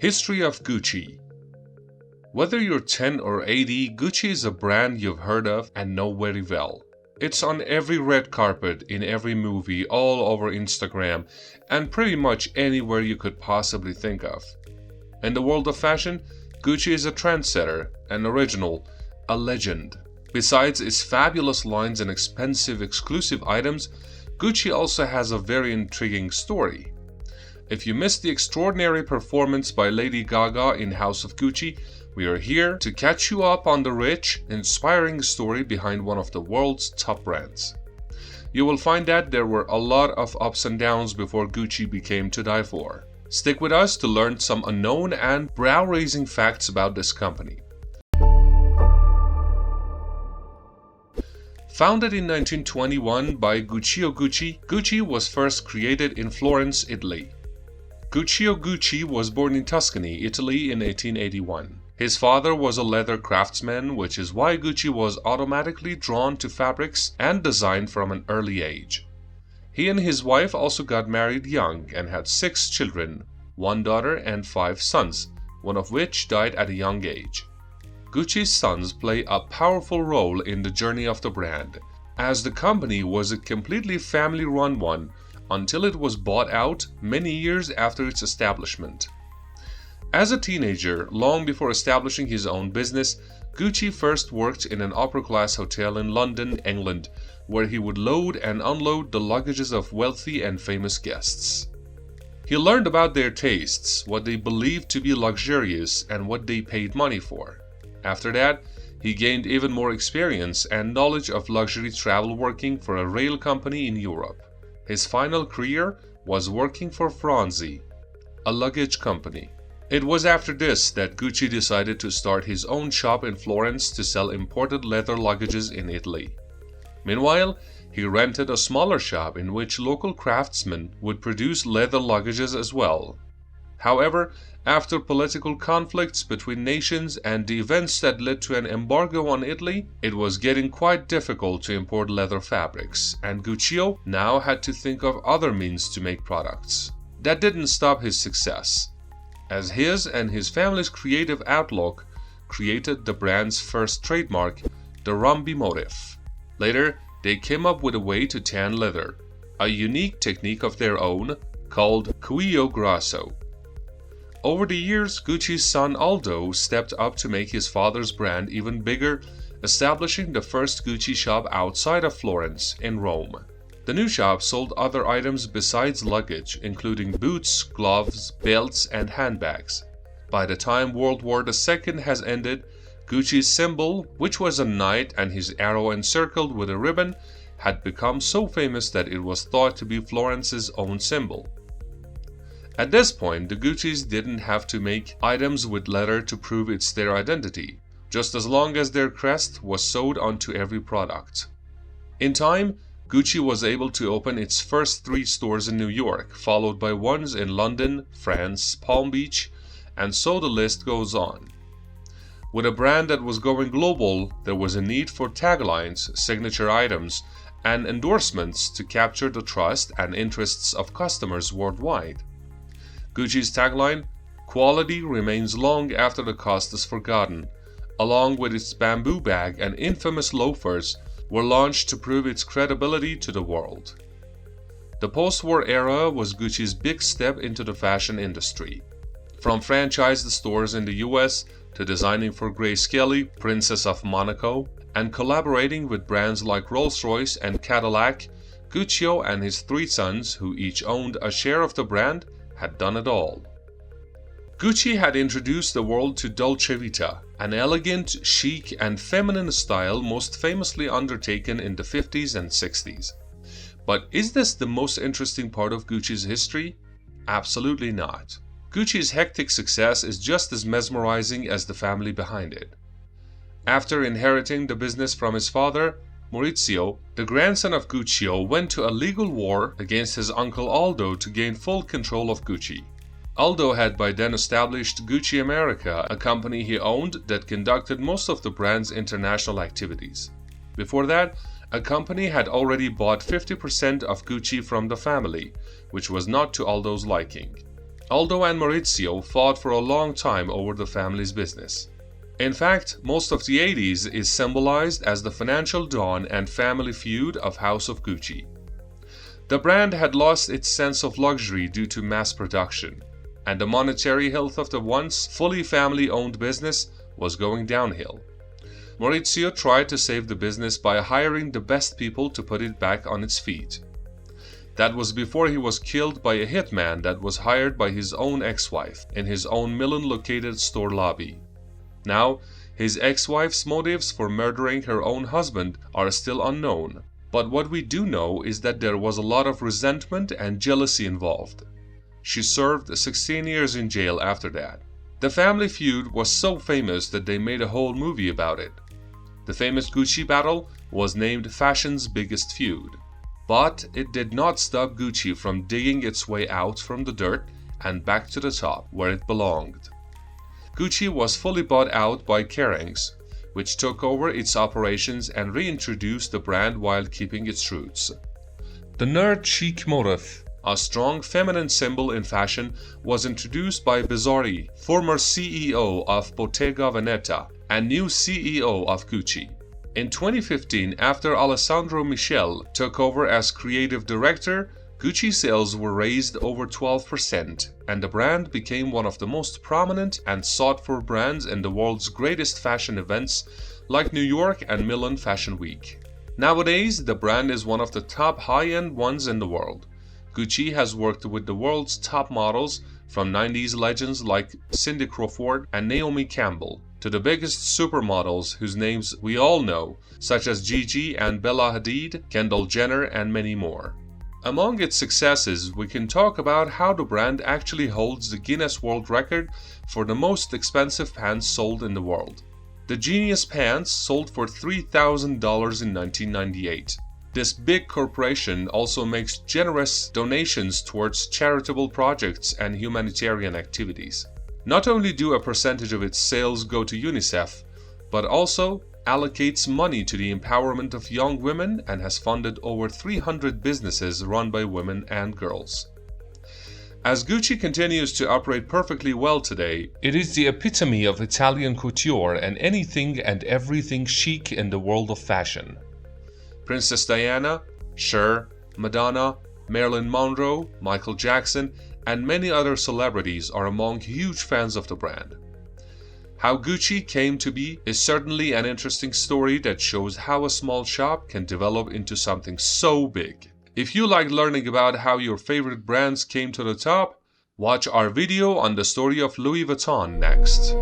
History of Gucci. Whether you're 10 or 80, Gucci is a brand you've heard of and know very well. It's on every red carpet, in every movie, all over Instagram, and pretty much anywhere you could possibly think of. In the world of fashion, Gucci is a trendsetter, an original, a legend. Besides its fabulous lines and expensive exclusive items, Gucci also has a very intriguing story. If you missed the extraordinary performance by Lady Gaga in House of Gucci, we are here to catch you up on the rich, inspiring story behind one of the world's top brands. You will find that there were a lot of ups and downs before Gucci became to die for. Stick with us to learn some unknown and brow-raising facts about this company. Founded in 1921 by Guccio Gucci, Gucci was first created in Florence, Italy. Guccio Gucci was born in Tuscany, Italy in 1881. His father was a leather craftsman, which is why Gucci was automatically drawn to fabrics and design from an early age. He and his wife also got married young and had 6 children, 1 daughter and 5 sons, one of which died at a young age. Gucci's sons play a powerful role in the journey of the brand, as the company was a completely family-run one until it was bought out many years after its establishment. As a teenager, long before establishing his own business, Gucci first worked in an upper-class hotel in London, England, where he would load and unload the luggages of wealthy and famous guests. He learned about their tastes, what they believed to be luxurious, and what they paid money for. After that, he gained even more experience and knowledge of luxury travel working for a rail company in Europe. His final career was working for Florence, a luggage company. It was after this that Gucci decided to start his own shop in Florence to sell imported leather luggages in Italy. Meanwhile, he rented a smaller shop in which local craftsmen would produce leather luggages as well. However, after political conflicts between nations and the events that led to an embargo on Italy, it was getting quite difficult to import leather fabrics, and Guccio now had to think of other means to make products. That didn't stop his success, as his and his family's creative outlook created the brand's first trademark, the rhombi motif. Later, they came up with a way to tan leather, a unique technique of their own called cuello grasso. Over the years, Gucci's son Aldo stepped up to make his father's brand even bigger, establishing the first Gucci shop outside of Florence, in Rome. The new shop sold other items besides luggage, including boots, gloves, belts, and handbags. By the time World War II has ended, Gucci's symbol, which was a knight and his arrow encircled with a ribbon, had become so famous that it was thought to be Florence's own symbol. At this point, the Guccis didn't have to make items with leather to prove it's their identity, just as long as their crest was sewed onto every product. In time, Gucci was able to open its first 3 stores in New York, followed by ones in London, France, Palm Beach, and so the list goes on. With a brand that was going global, there was a need for taglines, signature items, and endorsements to capture the trust and interests of customers worldwide. Gucci's tagline, "Quality remains long after the cost is forgotten," along with its bamboo bag and infamous loafers, were launched to prove its credibility to the world. The post-war era was Gucci's big step into the fashion industry. From franchised stores in the US to designing for Grace Kelly, Princess of Monaco, and collaborating with brands like Rolls-Royce and Cadillac, Guccio and his 3 sons, who each owned a share of the brand, had done it all. Gucci had introduced the world to Dolce Vita, an elegant, chic, and feminine style most famously undertaken in the 50s and 60s. But is this the most interesting part of Gucci's history? Absolutely not. Gucci's hectic success is just as mesmerizing as the family behind it. After inheriting the business from his father, Maurizio, the grandson of Guccio, went to a legal war against his uncle Aldo to gain full control of Gucci. Aldo had by then established Gucci America, a company he owned that conducted most of the brand's international activities. Before that, a company had already bought 50% of Gucci from the family, which was not to Aldo's liking. Aldo and Maurizio fought for a long time over the family's business. In fact, most of the 80s is symbolized as the financial dawn and family feud of House of Gucci. The brand had lost its sense of luxury due to mass production, and the monetary health of the once fully family-owned business was going downhill. Maurizio tried to save the business by hiring the best people to put it back on its feet. That was before he was killed by a hitman that was hired by his own ex-wife in his own Milan-located store lobby. Now, his ex-wife's motives for murdering her own husband are still unknown, but what we do know is that there was a lot of resentment and jealousy involved. She served 16 years in jail after that. The family feud was so famous that they made a whole movie about it. The famous Gucci battle was named Fashion's Biggest Feud. But it did not stop Gucci from digging its way out from the dirt and back to the top where it belonged. Gucci was fully bought out by Kering's, which took over its operations and reintroduced the brand while keeping its roots. The nerd chic motif, a strong feminine symbol in fashion, was introduced by Bizzarri, former CEO of Bottega Veneta and new CEO of Gucci. In 2015, after Alessandro Michel took over as creative director, Gucci sales were raised over 12%, and the brand became one of the most prominent and sought-for brands in the world's greatest fashion events like New York and Milan Fashion Week. Nowadays, the brand is one of the top high-end ones in the world. Gucci has worked with the world's top models, from 90s legends like Cindy Crawford and Naomi Campbell, to the biggest supermodels whose names we all know, such as Gigi and Bella Hadid, Kendall Jenner, and many more. Among its successes, we can talk about how the brand actually holds the Guinness World Record for the most expensive pants sold in the world. The Genius pants sold for $3,000 in 1998. This big corporation also makes generous donations towards charitable projects and humanitarian activities. Not only do a percentage of its sales go to UNICEF, but also allocates money to the empowerment of young women and has funded over 300 businesses run by women and girls. As Gucci continues to operate perfectly well today, it is the epitome of Italian couture and anything and everything chic in the world of fashion. Princess Diana, Cher, Madonna, Marilyn Monroe, Michael Jackson, and many other celebrities are among huge fans of the brand. How Gucci came to be is certainly an interesting story that shows how a small shop can develop into something so big. If you like learning about how your favorite brands came to the top, watch our video on the story of Louis Vuitton next.